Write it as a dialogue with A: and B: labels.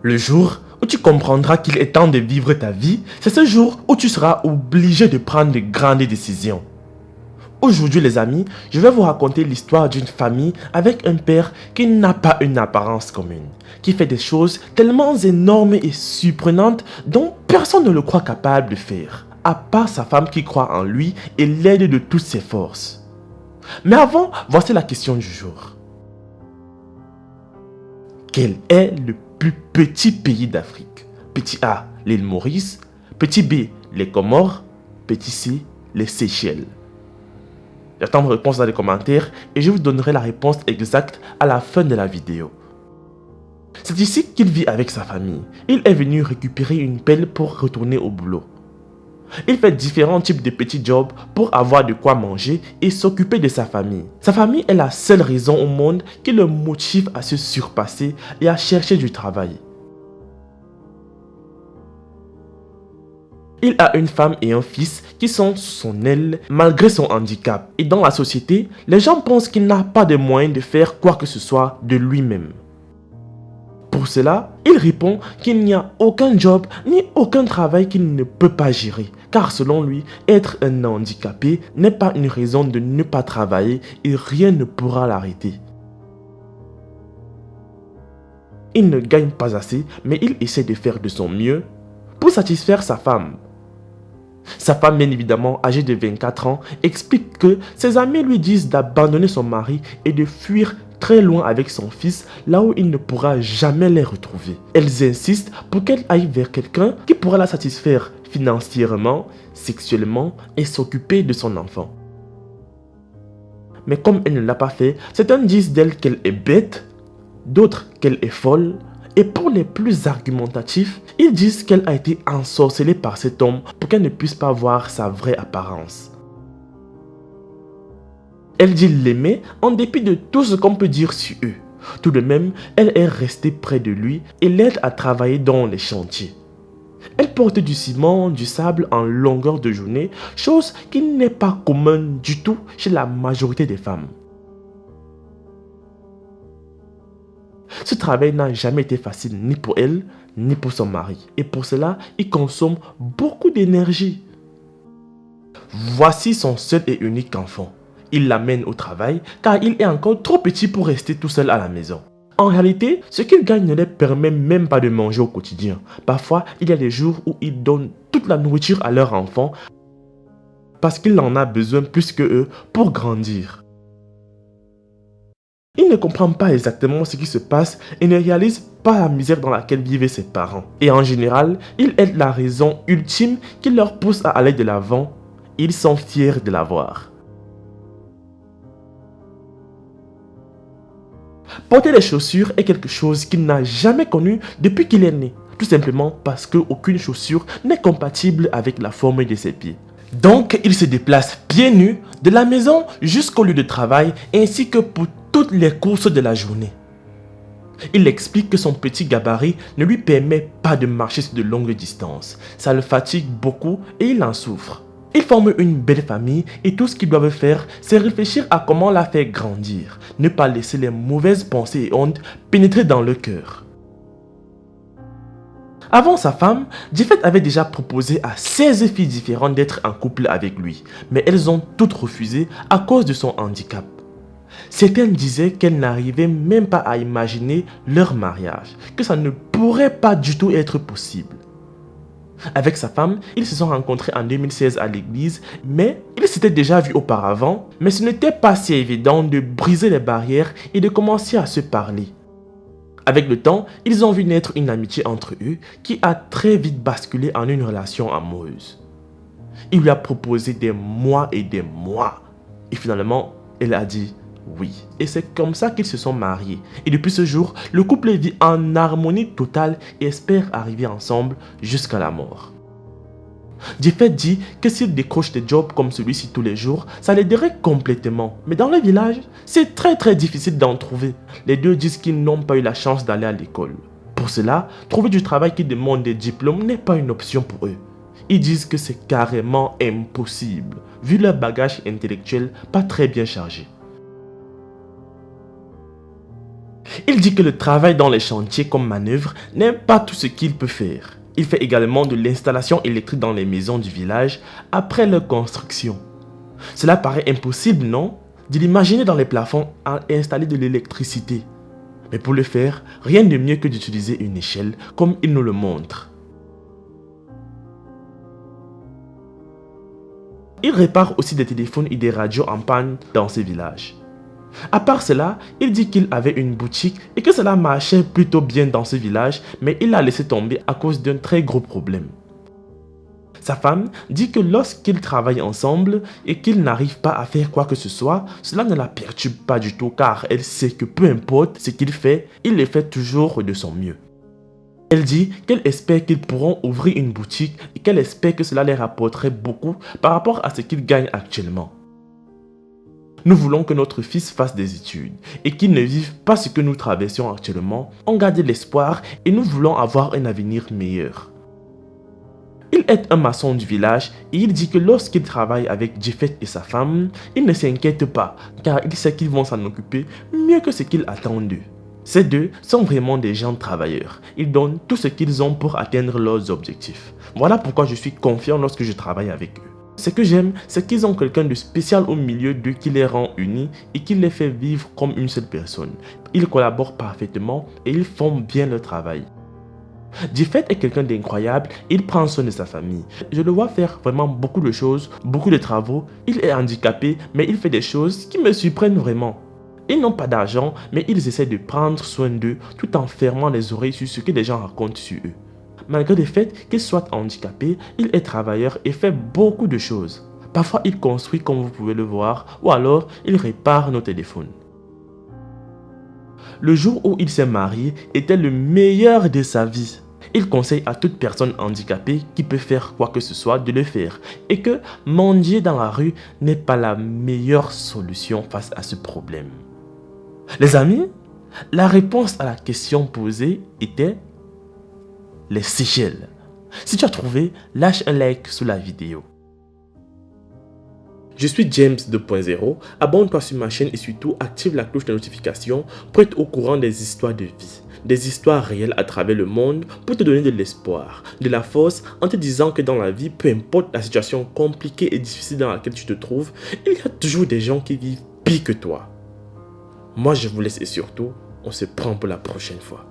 A: Le jour où tu comprendras qu'il est temps de vivre ta vie, c'est ce jour où tu seras obligé de prendre de grandes décisions. Aujourd'hui les amis, je vais vous raconter l'histoire d'une famille avec un père qui n'a pas une apparence commune, qui fait des choses tellement énormes et surprenantes dont personne ne le croit capable de faire, à part sa femme qui croit en lui et l'aide de toutes ses forces. Mais avant, voici la question du jour. Quel est le plus petit pays d'Afrique? Petit A, l'île Maurice. Petit B, les Comores. Petit C, les Seychelles. J'attends vos réponses dans les commentaires et je vous donnerai la réponse exacte à la fin de la vidéo. C'est ici qu'il vit avec sa famille. Il est venu récupérer une pelle pour retourner au boulot. Il fait différents types de petits jobs pour avoir de quoi manger et s'occuper de sa famille. Sa famille est la seule raison au monde qui le motive à se surpasser et à chercher du travail. Il a une femme et un fils qui sont sous son aile malgré son handicap. Et dans la société, les gens pensent qu'il n'a pas de moyens de faire quoi que ce soit de lui-même. Pour cela, il répond qu'il n'y a aucun job ni aucun travail qu'il ne peut pas gérer. Car selon lui, être un handicapé n'est pas une raison de ne pas travailler et rien ne pourra l'arrêter. Il ne gagne pas assez, mais il essaie de faire de son mieux pour satisfaire sa femme. Sa femme, bien évidemment, âgée de 24 ans, explique que ses amis lui disent d'abandonner son mari et de fuir très loin avec son fils, là où il ne pourra jamais les retrouver. Elles insistent pour qu'elle aille vers quelqu'un qui pourra la satisfaire financièrement, sexuellement et s'occuper de son enfant. Mais comme elle ne l'a pas fait, certains disent d'elle qu'elle est bête, d'autres qu'elle est folle, et pour les plus argumentatifs, ils disent qu'elle a été ensorcelée par cet homme pour qu'elle ne puisse pas voir sa vraie apparence. Elle dit l'aimer en dépit de tout ce qu'on peut dire sur eux. Tout de même, elle est restée près de lui et l'aide à travailler dans les chantiers. Elle porte du ciment, du sable en longueur de journée, chose qui n'est pas commune du tout chez la majorité des femmes. Ce travail n'a jamais été facile ni pour elle, ni pour son mari. Et pour cela, il consomme beaucoup d'énergie. Voici son seul et unique enfant. Il l'amène au travail car il est encore trop petit pour rester tout seul à la maison. En réalité, ce qu'il gagne ne lui permet même pas de manger au quotidien. Parfois, il y a des jours où ils donnent toute la nourriture à leur enfant parce qu'il en a besoin plus que eux pour grandir. Il ne comprend pas exactement ce qui se passe et ne réalise pas la misère dans laquelle vivaient ses parents. Et en général, il est la raison ultime qui leur pousse à aller de l'avant. Ils sont fiers de l'avoir. Porter les chaussures est quelque chose qu'il n'a jamais connu depuis qu'il est né. Tout simplement parce qu'aucune chaussure n'est compatible avec la forme de ses pieds. Donc, il se déplace pieds nus de la maison jusqu'au lieu de travail ainsi que pour toutes les courses de la journée. Il explique que son petit gabarit ne lui permet pas de marcher sur de longues distances. Ça le fatigue beaucoup et il en souffre. Ils forment une belle famille et tout ce qu'ils doivent faire, c'est réfléchir à comment la faire grandir. Ne pas laisser les mauvaises pensées et honte pénétrer dans le cœur. Avant sa femme, Japhet avait déjà proposé à 16 filles différentes d'être en couple avec lui. Mais elles ont toutes refusé à cause de son handicap. Certaines disaient qu'elles n'arrivaient même pas à imaginer leur mariage, que ça ne pourrait pas du tout être possible. Avec sa femme, ils se sont rencontrés en 2016 à l'église, mais ils s'étaient déjà vus auparavant, mais ce n'était pas si évident de briser les barrières et de commencer à se parler. Avec le temps, ils ont vu naître une amitié entre eux qui a très vite basculé en une relation amoureuse. Il lui a proposé des mois et finalement, elle a dit oui. Et c'est comme ça qu'ils se sont mariés. Et depuis ce jour, le couple vit en harmonie totale et espère arriver ensemble jusqu'à la mort. Japhet dit que s'il décroche des jobs comme celui-ci tous les jours, ça l'aiderait complètement. Mais dans le village, c'est très difficile d'en trouver. Les deux disent qu'ils n'ont pas eu la chance d'aller à l'école. Pour cela, trouver du travail qui demande des diplômes n'est pas une option pour eux. Ils disent que c'est carrément impossible, vu leur bagage intellectuel pas très bien chargé. Il dit que le travail dans les chantiers comme manœuvre n'est pas tout ce qu'il peut faire. Il fait également de l'installation électrique dans les maisons du village après leur construction. Cela paraît impossible, non? De l'imaginer dans les plafonds à installer de l'électricité. Mais pour le faire, rien de mieux que d'utiliser une échelle comme il nous le montre. Il répare aussi des téléphones et des radios en panne dans ces villages. À part cela, il dit qu'il avait une boutique et que cela marchait plutôt bien dans ce village, mais il l'a laissé tomber à cause d'un très gros problème. Sa femme dit que lorsqu'ils travaillent ensemble et qu'ils n'arrivent pas à faire quoi que ce soit, cela ne la perturbe pas du tout car elle sait que peu importe ce qu'il fait, il le fait toujours de son mieux. Elle dit qu'elle espère qu'ils pourront ouvrir une boutique et qu'elle espère que cela leur apporterait beaucoup par rapport à ce qu'ils gagnent actuellement. Nous voulons que notre fils fasse des études et qu'il ne vive pas ce que nous traversons actuellement. On garde l'espoir et nous voulons avoir un avenir meilleur. Il est un maçon du village et il dit que lorsqu'il travaille avec Japhet et sa femme, il ne s'inquiète pas car il sait qu'ils vont s'en occuper mieux que ce qu'il attend d'eux. Ces deux sont vraiment des gens travailleurs. Ils donnent tout ce qu'ils ont pour atteindre leurs objectifs. Voilà pourquoi je suis confiant lorsque je travaille avec eux. Ce que j'aime, c'est qu'ils ont quelqu'un de spécial au milieu d'eux qui les rend unis et qui les fait vivre comme une seule personne. Ils collaborent parfaitement et ils font bien leur travail. Japhet est quelqu'un d'incroyable, il prend soin de sa famille. Je le vois faire vraiment beaucoup de choses, beaucoup de travaux. Il est handicapé, mais il fait des choses qui me surprennent vraiment. Ils n'ont pas d'argent, mais ils essaient de prendre soin d'eux tout en fermant les oreilles sur ce que les gens racontent sur eux. Malgré le fait qu'il soit handicapé, il est travailleur et fait beaucoup de choses. Parfois, il construit comme vous pouvez le voir, ou alors il répare nos téléphones. Le jour où il s'est marié était le meilleur de sa vie. Il conseille à toute personne handicapée qui peut faire quoi que ce soit de le faire et que mendier dans la rue n'est pas la meilleure solution face à ce problème. Les amis, la réponse à la question posée était les Seychelles. Si tu as trouvé, lâche un like sous la vidéo. Je suis James 2.0, abonne-toi sur ma chaîne et surtout active la cloche de notification pour être au courant des histoires de vie. Des histoires réelles à travers le monde pour te donner de l'espoir, de la force en te disant que dans la vie, peu importe la situation compliquée et difficile dans laquelle tu te trouves, il y a toujours des gens qui vivent pire que toi. Moi je vous laisse et surtout, on se prend pour la prochaine fois.